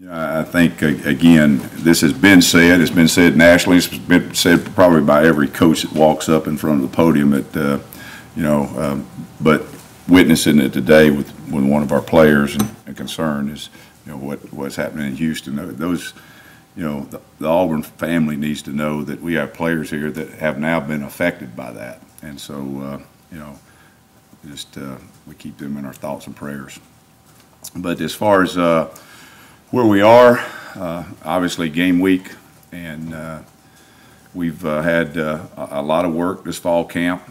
I think, again, this has been said. It's been said nationally. It's been said probably by every coach that walks up in front of the podium. But witnessing it today with one of our players and concern is, what's happening in Houston. Those, the Auburn family needs to know that we have players here that have now been affected by that. And so, we keep them in our thoughts and prayers. But as far as where we are, obviously game week, and we've had a lot of work this fall camp.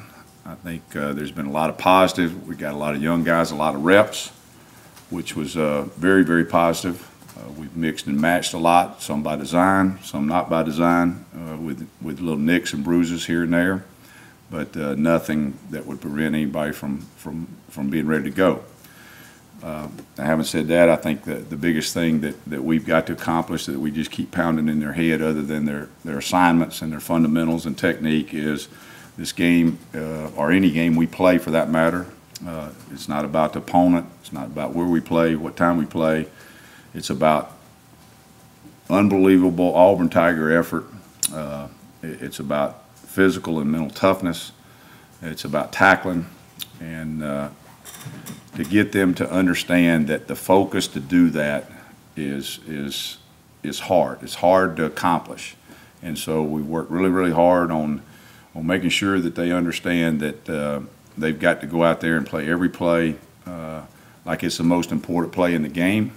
I think there's been a lot of positive. We got a lot of young guys, a lot of reps, which was very, very positive. We've mixed and matched a lot, some by design, some not by design, with little nicks and bruises here and there, but nothing that would prevent anybody from being ready to go. Having said that, I think that the biggest thing that we've got to accomplish, that we just keep pounding in their head other than their assignments and their fundamentals and technique, is this game, or any game we play for that matter. It's not about the opponent. It's not about where we play, what time we play. It's about unbelievable Auburn Tiger effort. It's about physical and mental toughness. It's about tackling, and to get them to understand that the focus to do that is hard. It's hard to accomplish, and so we work really, really hard on making sure that they understand that they've got to go out there and play every play like it's the most important play in the game,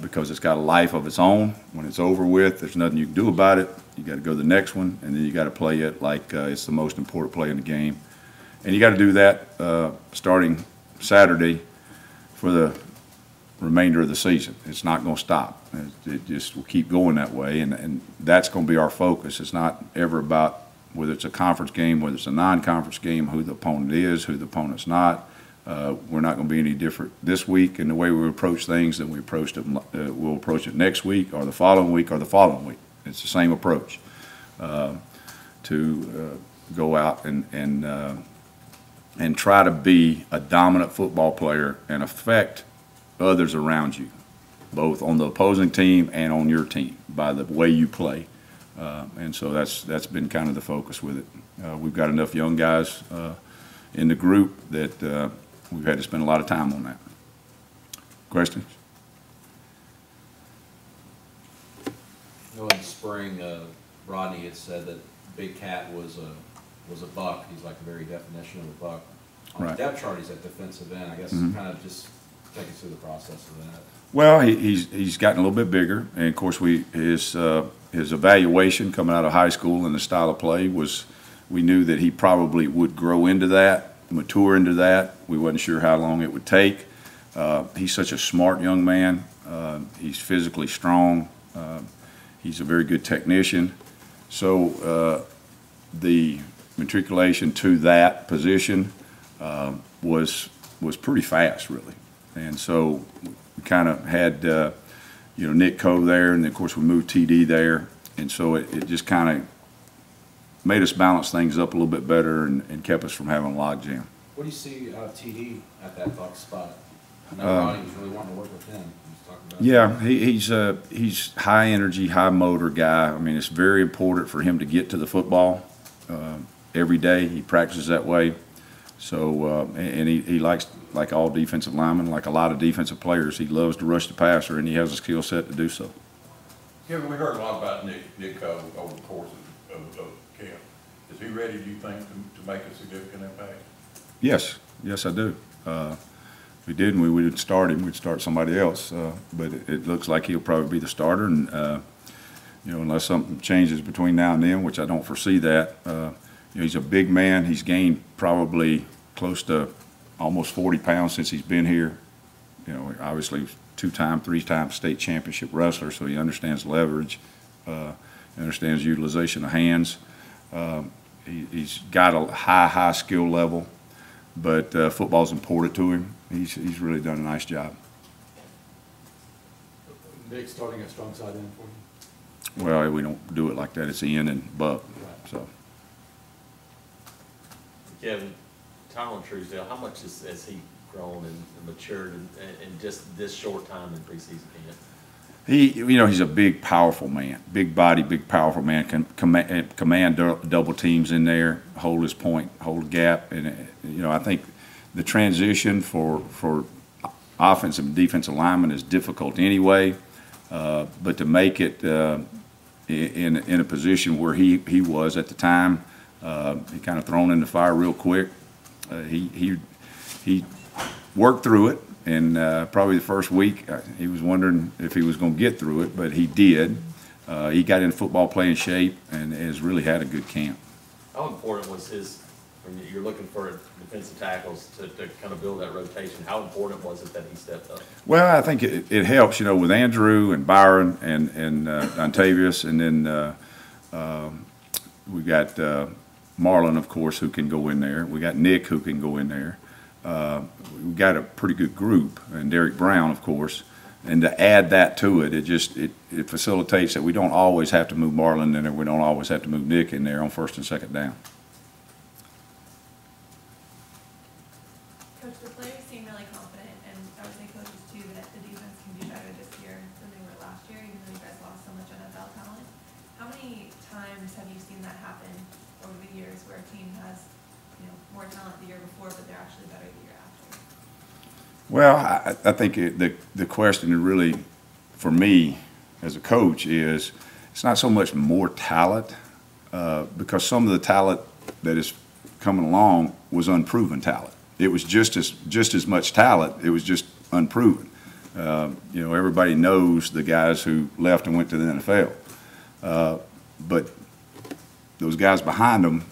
because it's got a life of its own. When it's over with, there's nothing you can do about it. You got to go to the next one, and then you got to play it like it's the most important play in the game. And you got to do that starting Saturday for the remainder of the season. It's not going to stop. It just will keep going that way, and that's going to be our focus. It's not ever about whether it's a conference game, whether it's a non-conference game, who the opponent is, who the opponent's not. We're not going to be any different this week in the way we approach things than we approached it. We'll approach it next week or the following week or the following week. It's the same approach to go out and try to be a dominant football player and affect others around you, both on the opposing team and on your team, by the way you play. And so that's been kind of the focus with it. We've got enough young guys in the group that we've had to spend a lot of time on that. Questions? In the spring, Rodney had said that Big Cat was a buck. He's like the very definition of a buck. On the depth chart, he's at defensive end. I guess kind of just take us through the process of that. Well, he's gotten a little bit bigger, and of course his evaluation coming out of high school and the style of play was, we knew that he probably would grow into that, mature into that. We wasn't sure how long it would take. He's such a smart young man. He's physically strong. He's a very good technician. So the matriculation to that position was pretty fast, really. And so we kind of had Nick Coe there, and then of course we moved TD there, and so it just kind of made us balance things up a little bit better and kept us from having a log jam. What do you see out of TD at that buck spot? I know Ronnie was really wanting to work with him. Yeah, he's high energy, high motor guy. I mean, it's very important for him to get to the football every day. He practices that way. So, and he likes, like all defensive linemen, like a lot of defensive players, he loves to rush the passer, and he has a skill set to do so. Kevin, we heard a lot about Nick Coe over the course of camp. Is he ready, do you think, to make a significant impact? Yes, I do. If we didn't, we would start him. We'd start somebody else. But it looks like he'll probably be the starter, and unless something changes between now and then, which I don't foresee that. He's a big man. He's gained probably close to almost 40 pounds since he's been here. Obviously 2-time, 3-time state championship wrestler, so he understands leverage, understands utilization of hands. He's got a high skill level, but football's important to him. He's really done a nice job. Nick starting at strong side end for you? Well, we don't do it like that. It's Ian and Buck. Right. So. Kevin, Tyler Truesdale, how much has he grown and matured in just this short time in preseason camp? He's a big, powerful man, big body, big, powerful man. Can command double teams in there, hold his point, hold a gap, and I think the transition for offensive and defensive linemen is difficult anyway. But to make it in a position where he was at the time, he kind of thrown in the fire real quick. He worked through it. And probably the first week, he was wondering if he was going to get through it, but he did. He got in football playing shape and has really had a good camp. How important was when you're looking for defensive tackles to kind of build that rotation, how important was it that he stepped up? Well, I think it helps, with Andrew and Byron and Dontavius, and then we got Marlon, of course, who can go in there. We got Nick, who can go in there. We've got a pretty good group, and Derek Brown, of course, and to add that to it, it facilitates that we don't always have to move Marlon in there, we don't always have to move Nick in there on first and second down. Coach, the players seem really confident, and I would say coaches too, that the defense can be better this year than they were last year, even though you guys lost so much NFL talent. How many times have you seen that happen over the years where a team has more talent the year before, but they're actually better the year after? Well, I think the question really, for me as a coach, is it's not so much more talent, because some of the talent that is coming along was unproven talent. It was just as much talent. It was just unproven. Everybody knows the guys who left and went to the NFL, but those guys behind them,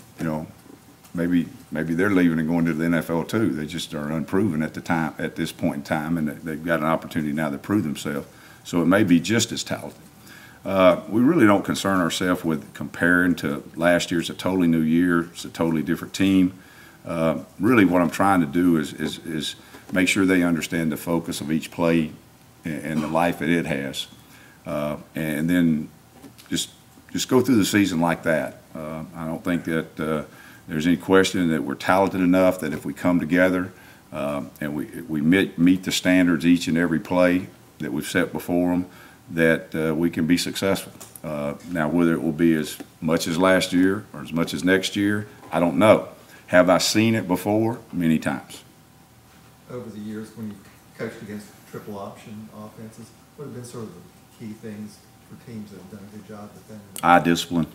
maybe they're leaving and going to the NFL too. They just are unproven at this point in time, and they've got an opportunity now to prove themselves. So it may be just as talented. We really don't concern ourselves with comparing to last year's a totally new year. It's a totally different team. Really, what I'm trying to do is make sure they understand the focus of each play and the life that it has, and then just go through the season like that. I don't think that there's any question that we're talented enough that if we come together and we meet the standards each and every play that we've set before them, that we can be successful. Now, whether it will be as much as last year or as much as next year, I don't know. Have I seen it before? Many times. Over the years, when you coached against triple option offenses, what have been sort of the key things for teams that have done a good job defending? Eye discipline.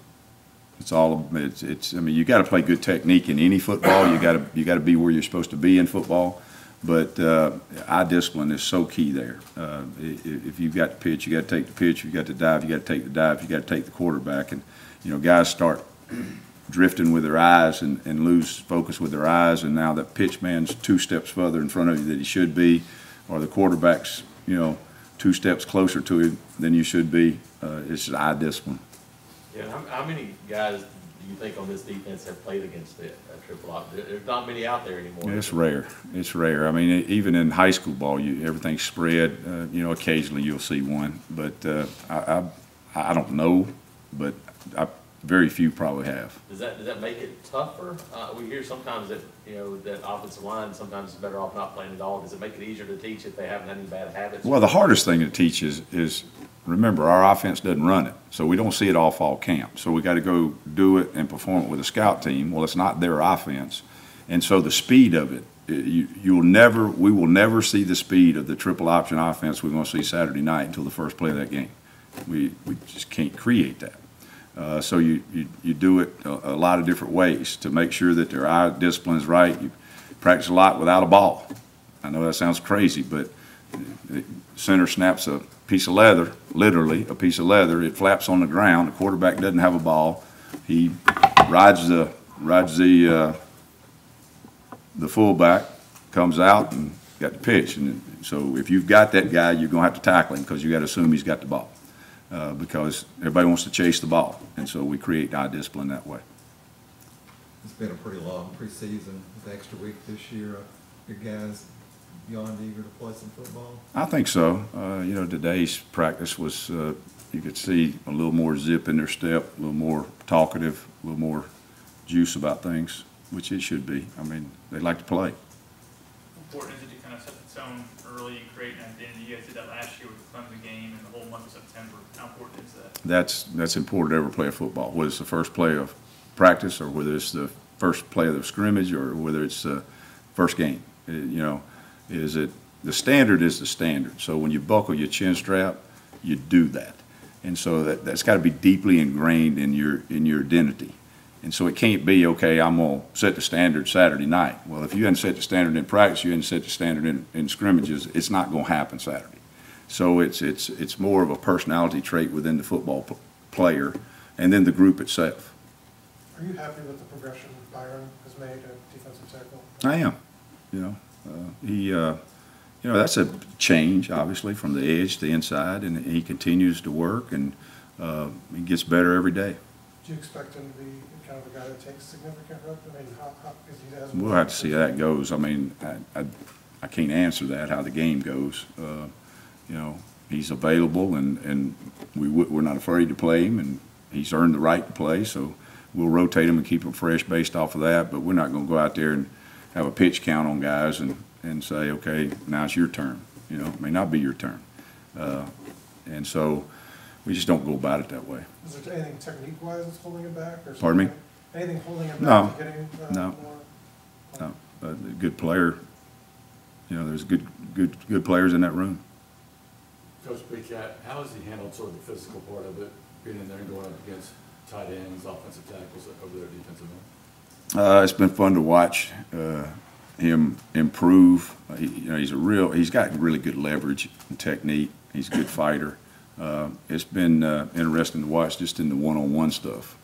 It's all. It's. I mean, you got to play good technique in any football. You got to be where you're supposed to be in football. But eye discipline is so key there. If you've got the pitch, you got to take the pitch. If you got to dive, you got to take the dive. You got to take the quarterback. And guys start drifting with their eyes and lose focus with their eyes. And now the pitch man's 2 steps further in front of you than he should be, or the quarterback's 2 steps closer to him than you should be. It's just eye discipline. Yeah, how many guys do you think on this defense have played against the triple op? There's not many out there anymore. Yeah, it's rare. It's rare. I mean, even in high school ball, everything's spread. Occasionally you'll see one, but I don't know, but very few probably have. Does that make it tougher? We hear sometimes that that offensive line sometimes is better off not playing at all. Does it make it easier to teach if they haven't had any bad habits? Well, the hardest thing to teach is remember, our offense doesn't run it, so we don't see it all fall camp. So we got to go do it and perform it with a scout team. Well, it's not their offense, and so the speed of it, we will never see the speed of the triple option offense we're going to see Saturday night until the first play of that game. We just can't create that. So you do it a lot of different ways to make sure that their eye discipline is right. You practice a lot without a ball. I know that sounds crazy, but the center snaps a piece of leather, literally a piece of leather. It flaps on the ground. The quarterback doesn't have a ball. He rides the fullback, comes out and got the pitch. And so if you've got that guy, you're going to have to tackle him because you got to assume he's got the ball. Because everybody wants to chase the ball, and so we create eye discipline that way. It's been a pretty long preseason with extra week this year. Your guys beyond eager to play some football? I think so. Today's practice was, you could see a little more zip in their step, a little more talkative, a little more juice about things, which it should be. I mean, they like to play. How important is it to kind of of sets its own early, create an identity. You guys did that last year with the Clemson game and the whole month of September. How important is that? That's important to ever play of football, whether it's the first play of practice or whether it's the first play of the scrimmage or whether it's the first game. The standard is the standard. So when you buckle your chin strap, you do that. And so that's got to be deeply ingrained in your identity. And so it can't be, okay, I'm going to set the standard Saturday night. Well, if you hadn't set the standard in practice, you hadn't set the standard in scrimmages, it's not going to happen Saturday. So it's more of a personality trait within the football player and then the group itself. Are you happy with the progression Byron has made at defensive tackle? I am. That's a change, obviously, from the edge to the inside, and he continues to work, and he gets better every day. Do you expect him to be kind of a guy that takes significant reps? I mean, because he hasn't. We'll have to see how that goes. I mean, I can't answer that, how the game goes. He's available, and we're not afraid to play him, and he's earned the right to play, so we'll rotate him and keep him fresh based off of that, but we're not going to go out there and have a pitch count on guys and say, okay, now it's your turn. It may not be your turn. And so we just don't go about it that way. Is there anything technique-wise that's holding him back? Or Pardon me? Anything holding him No. back to getting No. more? No. A good player, there's good players in that room. Coach Big Cat, how has he handled sort of the physical part of it, being in there and going up against tight ends, offensive tackles over there, defensive end? It's been fun to watch him improve. He's got really good leverage and technique. He's a good fighter. It's been interesting to watch just in the one-on-one stuff.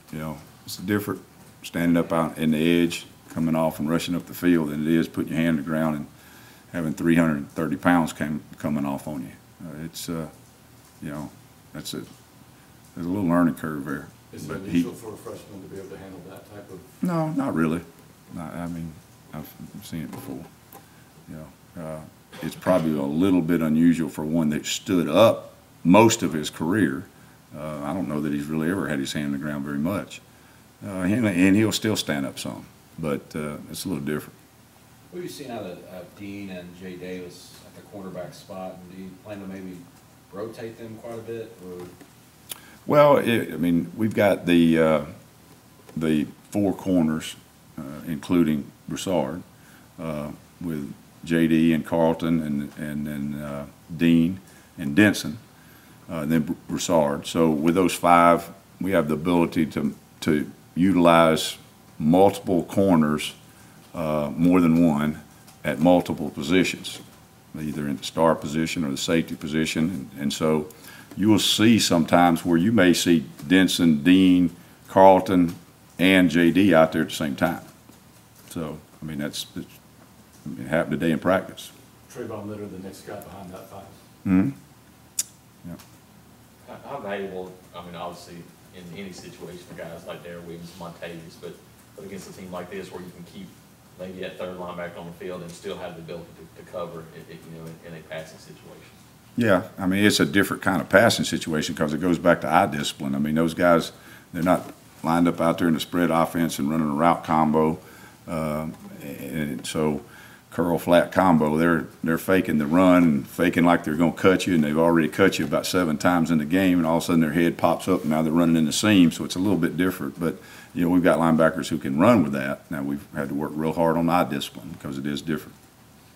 It's different standing up out in the edge, coming off and rushing up the field than it is putting your hand on the ground and having 330 pounds coming off on you. There's a little learning curve there. Is it unusual for a freshman to be able to handle that type of? No, not really. I've seen it before. It's probably a little bit unusual for one that stood up most of his career. I don't know that he's really ever had his hand on the ground very much. And he'll still stand up some, but it's a little different. What have you seen out of Dean and Jay Davis at the cornerback spot? And do you plan to maybe rotate them quite a bit? Or? Well, we've got the four corners, including Broussard, with J.D. and Carlton and then Dean and Denson, and then Broussard. So with those five, we have the ability to utilize multiple corners, more than one, at multiple positions, either in the star position or the safety position. And so you will see sometimes where you may see Denson, Dean, Carlton, and J.D. out there at the same time. So, it happened today in practice. Trayvon Litter, the next guy behind that five. Mm-hmm. Yeah. How valuable, obviously, in any situation for guys like Darrell Williams, Montavious, but against a team like this where you can keep maybe that third linebacker on the field and still have the ability to cover in a passing situation? Yeah, it's a different kind of passing situation because it goes back to eye discipline. Those guys, they're not lined up out there in the spread offense and running a route combo. And so curl flat combo, they're faking the run and faking like they're going to cut you, and they've already cut you about 7 times in the game, and all of a sudden their head pops up and now they're running in the seam, so it's a little bit different. But we've got linebackers who can run with that. Now we've had to work real hard on eye discipline because it is different.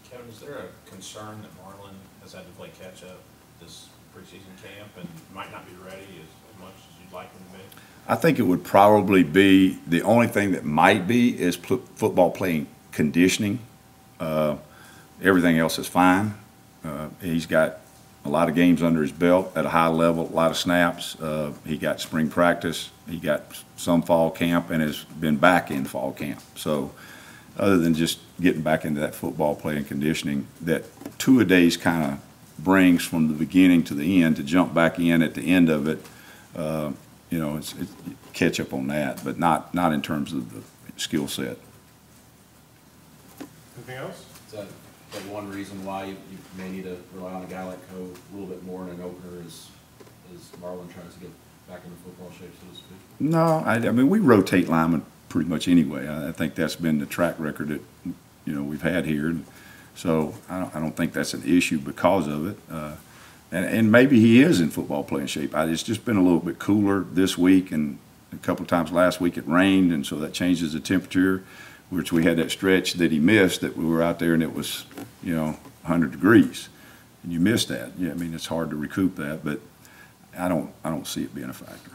Kevin, is there a concern that Marlon has had to play catch up this preseason camp and might not be ready as much as you'd like him to be? I think it would probably be, the only thing that might be is football playing conditioning. Everything else is fine. He's got a lot of games under his belt at a high level, a lot of snaps. He got spring practice. He got some fall camp and has been back in fall camp. So other than just getting back into that football playing conditioning that two-a-days kind of brings from the beginning to the end, to jump back in at the end of it, it's catch up on that, but not in terms of the skill set. Anything else? Is that one reason why you may need to rely on a guy like Cove a little bit more in an opener as Marlon tries to get back into football shape, so to speak? No, we rotate linemen pretty much anyway. I think that's been the track record that we've had here. And So I don't think that's an issue because of it. And maybe he is in football playing shape. It's just been a little bit cooler this week, and a couple of times last week it rained, and so that changes the temperature, which we had that stretch that he missed that we were out there and it was, 100 degrees. And you missed that. Yeah, I mean, it's hard to recoup that, but I don't see it being a factor.